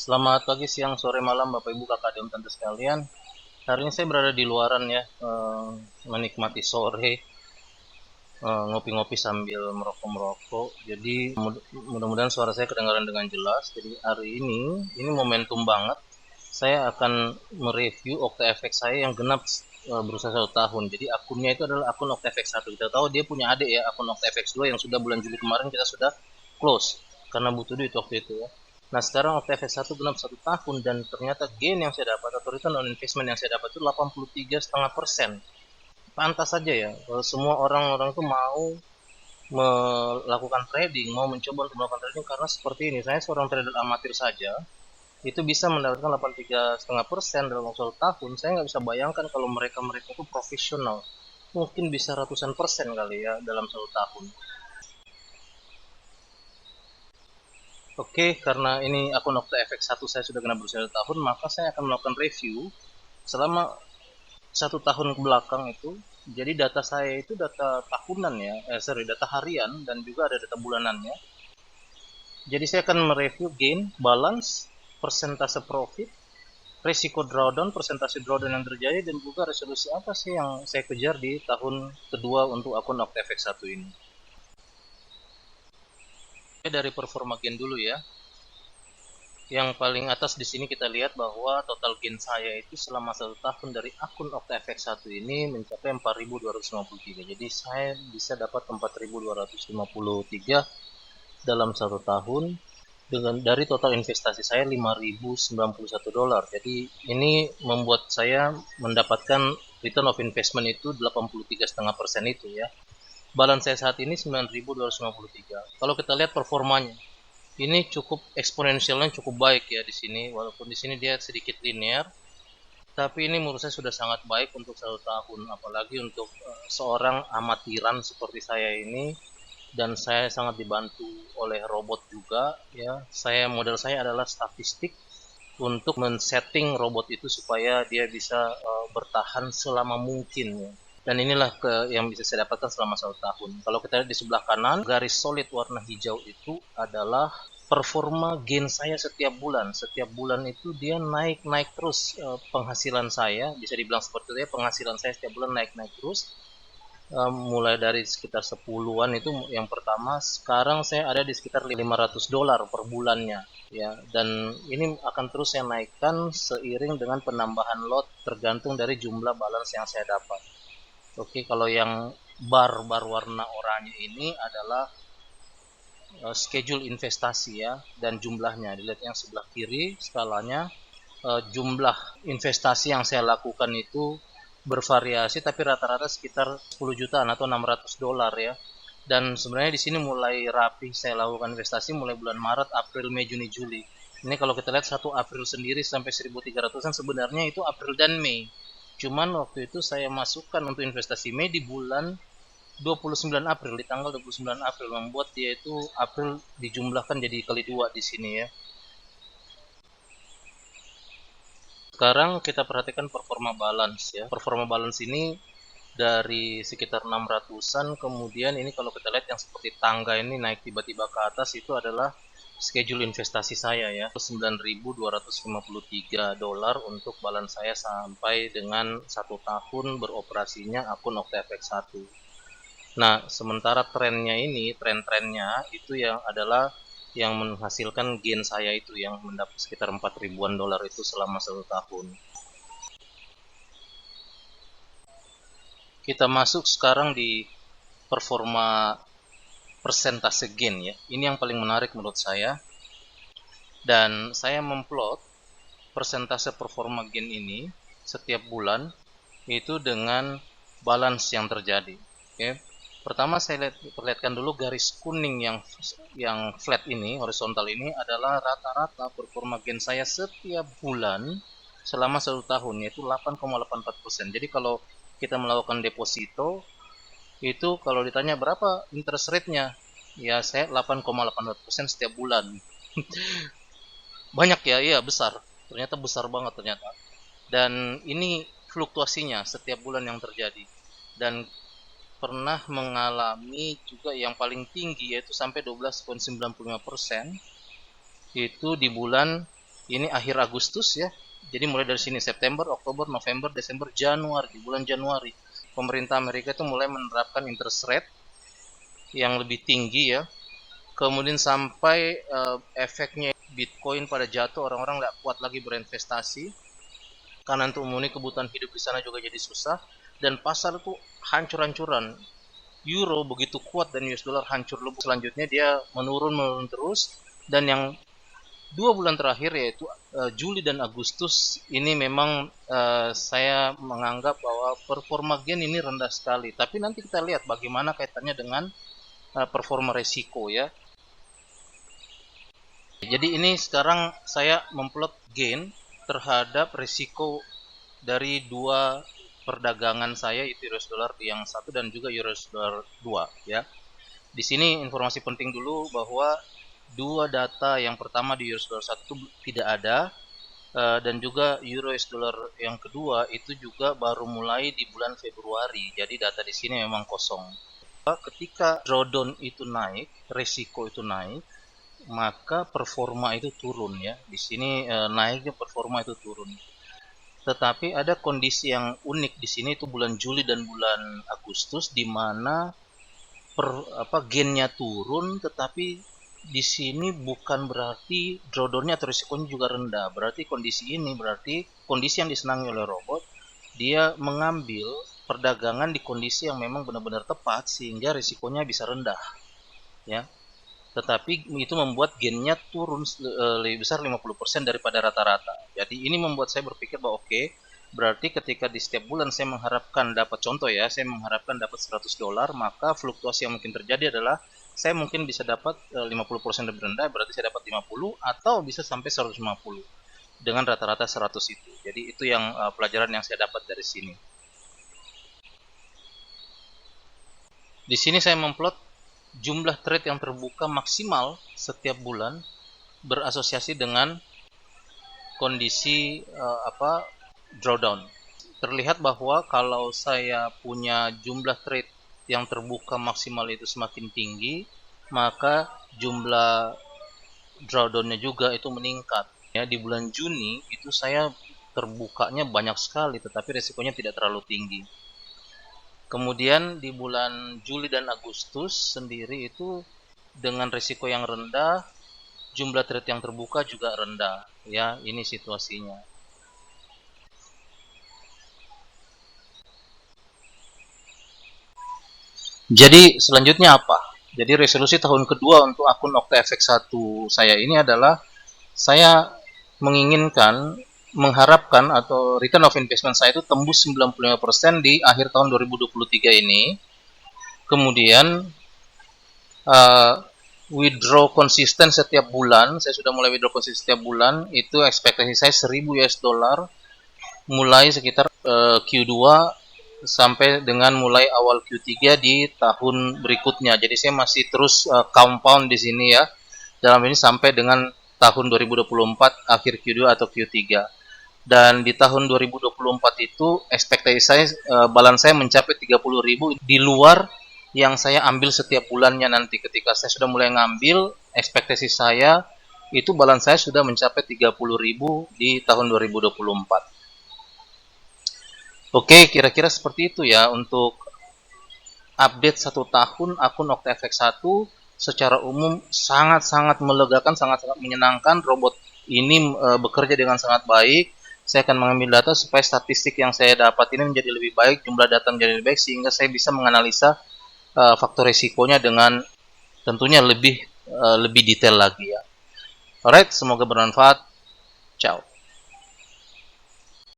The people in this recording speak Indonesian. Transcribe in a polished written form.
Selamat pagi, siang, sore, malam, Bapak Ibu, Kakak, adik, tante sekalian. Hari ini saya berada di luaran ya, menikmati sore, ngopi-ngopi sambil merokok-merokok. Jadi mudah-mudahan suara saya kedengaran dengan jelas. Jadi hari ini momentum banget. Saya akan mereview OktaFX saya yang genap berusia 1 tahun. Jadi akunnya itu adalah akun OktaFX 1. Kita tahu dia punya adik ya, akun OktaFX 2 yang sudah bulan Juli kemarin kita sudah close karena butuh duit waktu itu ya. Nah sekarang OktaFX 1 genap 1 tahun dan ternyata gain yang saya dapat atau return on investment yang saya dapat itu 83,5%. Pantas saja ya, kalau semua orang-orang itu mau melakukan trading, mau mencoba untuk melakukan trading karena seperti ini. Saya seorang trader amatir saja, itu bisa mendapatkan 83,5% dalam waktu 1 tahun. Saya nggak bisa bayangkan kalau mereka-mereka itu profesional. Mungkin bisa ratusan persen kali ya dalam 1 tahun. Oke, karena ini akun OktaFX 1 saya sudah kena berusia 1 tahun, maka saya akan melakukan review selama 1 tahun ke belakang itu. Jadi data saya itu data tahunan ya, data harian dan juga ada data bulanannya. Jadi saya akan mereview gain, balance, persentase profit, risiko drawdown, persentase drawdown yang terjadi, dan juga resolusi apa sih yang saya kejar di tahun kedua untuk akun OktaFX 1 ini. Dari performa gain dulu ya. Yang paling atas di sini kita lihat bahwa total gain saya itu selama 1 tahun dari akun OktaFX 1 ini mencapai 4.253. Jadi saya bisa dapat 4.253 dalam 1 tahun dengan dari total investasi saya 5.091 dolar. Jadi ini membuat saya mendapatkan return of investment itu 83,5% itu ya. Balance saya saat ini 9.253. Kalau kita lihat performanya, ini cukup eksponensialnya cukup baik ya di sini. Walaupun di sini dia sedikit linear, tapi ini menurut saya sudah sangat baik untuk 1 tahun. Apalagi untuk seorang amatiran seperti saya ini, dan saya sangat dibantu oleh robot juga ya. Modal saya adalah statistik untuk men-setting robot itu supaya dia bisa bertahan selama mungkin ya. Dan inilah yang bisa saya dapatkan selama 1 tahun. Kalau kita lihat di sebelah kanan, garis solid warna hijau itu adalah performa gain saya setiap bulan. Setiap bulan itu dia naik-naik terus penghasilan saya, bisa dibilang seperti itu ya, penghasilan saya setiap bulan naik-naik terus. Mulai dari sekitar 10-an itu yang pertama, sekarang saya ada di sekitar 500 dolar per bulannya ya, dan ini akan terus saya naikkan seiring dengan penambahan lot tergantung dari jumlah balance yang saya dapat. Oke, kalau yang bar warna oranye ini adalah schedule investasi ya, dan jumlahnya dilihat yang sebelah kiri skalanya. Jumlah investasi yang saya lakukan itu bervariasi tapi rata-rata sekitar 10 jutaan atau 600 dolar ya. Dan sebenarnya di sini mulai rapi saya lakukan investasi mulai bulan Maret, April, Mei, Juni, Juli. Ini kalau kita lihat 1 April sendiri sampai 1.300-an sebenarnya itu April dan Mei. Cuman waktu itu saya masukkan untuk investasi Mei di bulan 29 April, di tanggal 29 April, membuat dia itu April dijumlahkan jadi kali 2 di sini ya. Sekarang kita perhatikan performa balance ya. Performa balance ini dari sekitar 600-an, kemudian ini kalau kita lihat yang seperti tangga ini naik tiba-tiba ke atas, itu adalah schedule investasi saya ya. 9.253 dolar untuk balance saya sampai dengan 1 tahun beroperasinya akun OktaFX 1. Nah, sementara tren-trennya itu yang adalah yang menghasilkan gain saya itu yang mendapat sekitar 4 ribuan dolar itu selama 1 tahun. Kita masuk sekarang di performa persentase gain ya. Ini yang paling menarik menurut saya. Dan saya memplot persentase performa gain ini setiap bulan itu dengan balance yang terjadi. Oke. Pertama saya perlihatkan dulu garis kuning yang flat ini, horizontal ini adalah rata-rata performa gain saya setiap bulan selama 1 tahun, yaitu 8,84%. Jadi kalau kita melakukan deposito, itu kalau ditanya berapa interest rate-nya, ya saya 8,84% setiap bulan. Banyak ya, iya besar. Ternyata besar banget ternyata. Dan ini fluktuasinya setiap bulan yang terjadi. Dan pernah mengalami juga yang paling tinggi yaitu sampai 12,95% itu di bulan Ini akhir Agustus ya. Jadi mulai dari sini September, Oktober, November, Desember, Januari, di bulan Januari pemerintah Amerika itu mulai menerapkan interest rate yang lebih tinggi ya. Kemudian sampai efeknya Bitcoin pada jatuh, orang-orang nggak kuat lagi berinvestasi karena untuk memenuhi kebutuhan hidup di sana juga jadi susah, dan pasar itu hancur-hancuran. Euro begitu kuat dan US dollar hancur lebur. Selanjutnya dia menurun terus, dan yang 2 bulan terakhir yaitu Juli dan Agustus ini memang saya menganggap bahwa performa gain ini rendah sekali. Tapi nanti kita lihat bagaimana kaitannya dengan performa resiko ya. Jadi ini sekarang saya memplot gain terhadap risiko dari 2 perdagangan saya, itu US dollar yang 1 dan juga US dollar 2 ya. Di sini informasi penting dulu bahwa 2 data yang pertama di US dollar 1 tidak ada, dan juga US dollar yang kedua itu juga baru mulai di bulan Februari. Jadi data di sini memang kosong. Ketika drawdown itu naik, risiko itu naik, maka performa itu turun ya. Di sini naiknya performa itu turun. Tetapi ada kondisi yang unik di sini, itu bulan Juli dan bulan Agustus, di mana gainnya turun, tetapi di sini bukan berarti drawdownnya atau risikonya juga rendah. Berarti kondisi yang disenangi oleh robot, dia mengambil perdagangan di kondisi yang memang benar-benar tepat sehingga risikonya bisa rendah ya. Tetapi itu membuat gainnya turun lebih besar 50% daripada rata-rata. Jadi ini membuat saya berpikir bahwa oke, berarti ketika di setiap bulan saya mengharapkan dapat, contoh ya, saya mengharapkan dapat $100, maka fluktuasi yang mungkin terjadi adalah saya mungkin bisa dapat 50% lebih rendah, berarti saya dapat 50, atau bisa sampai 150 dengan rata-rata 100 itu. Jadi itu yang pelajaran yang saya dapat dari sini. Di sini saya memplot jumlah trade yang terbuka maksimal setiap bulan berasosiasi dengan kondisi drawdown. Terlihat bahwa kalau saya punya jumlah trade yang terbuka maksimal itu semakin tinggi, maka jumlah drawdownnya juga itu meningkat. Ya, di bulan Juni itu saya terbukanya banyak sekali, tetapi resikonya tidak terlalu tinggi. Kemudian di bulan Juli dan Agustus sendiri itu dengan risiko yang rendah, jumlah trade yang terbuka juga rendah. Ya, ini situasinya. Jadi selanjutnya apa? Jadi resolusi tahun kedua untuk akun OctaFX1 saya ini adalah saya mengharapkan atau return of investment saya itu tembus 95% di akhir tahun 2023 ini. Kemudian withdraw konsisten setiap bulan. Saya sudah mulai withdraw konsisten setiap bulan. Itu ekspektasi saya $1.000 mulai sekitar Q2 sampai dengan mulai awal Q3 di tahun berikutnya. Jadi saya masih terus compound di sini ya. Dalam ini sampai dengan tahun 2024 akhir Q2 atau Q3. Dan di tahun 2024 itu ekspektasi saya balance saya mencapai 30.000 di luar yang saya ambil setiap bulannya. Nanti ketika saya sudah mulai ngambil, ekspektasi saya itu balance saya sudah mencapai 30.000 di tahun 2024. Oke, kira-kira seperti itu ya untuk update 1 tahun akun OctaFX1. Secara umum sangat-sangat melegakan, sangat-sangat menyenangkan. Robot ini bekerja dengan sangat baik. Saya akan mengambil data supaya statistik yang saya dapat ini menjadi lebih baik, jumlah data menjadi lebih baik, sehingga saya bisa menganalisa faktor risikonya dengan tentunya lebih detail lagi ya. Alright, semoga bermanfaat. Ciao.